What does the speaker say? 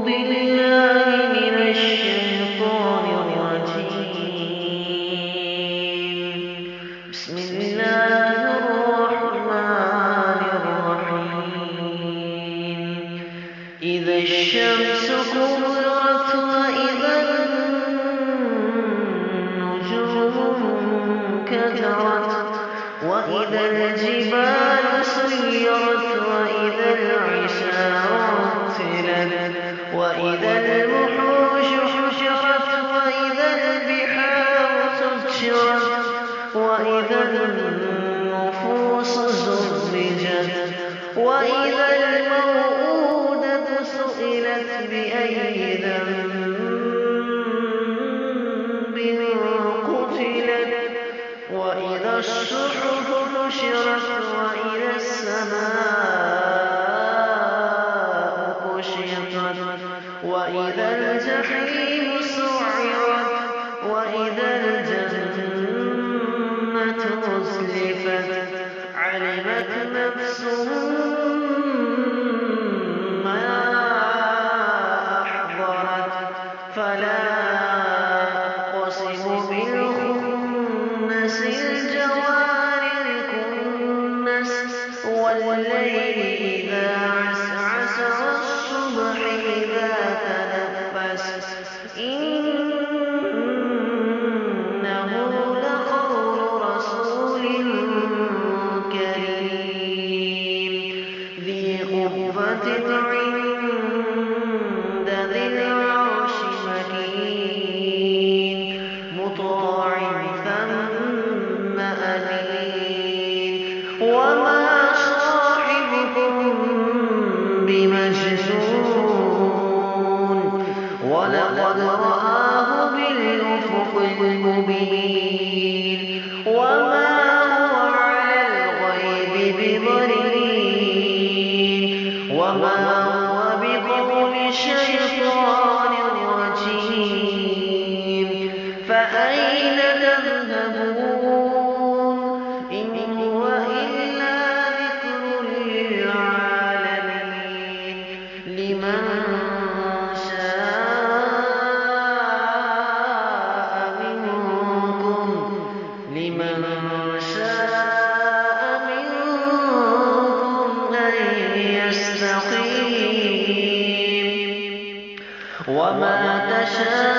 بالله من الشيطان الرجيم. بسم الله الرحمن الرحيم. إذا الشمس كورت وإذا النجوم انكدرت وإذا الجبال سيرت وإذا العشار عطلت وإذا الوحوش حشرت وإذا البحار سجرت وإذا النفوس زوجت وإذا الموءودة سئلت بأي ذنب قتلت وإذا الصحف نشرت وإذا السماء كشطت وإذا الجحيم سعرت وإذا الجنة أزلفت علمت نفس ما أحضرت فلا أقسم بالخنس الجوار الكنس والليل إذا عسعس والصبح إذا تنفس إنه لقول رسول كريم ذي قوة عند ذي العرش مكين مطاع ثم أمين وما صاحبكم بمجنون ولقد رآه بالأفق المبين وما هو على الغيب بضنين وما هو بقول شيطان رجيم فأين تذهبون إن هو إلا ذكر للعالمين لمن شاء منكم أن يستقيم وما تشاءون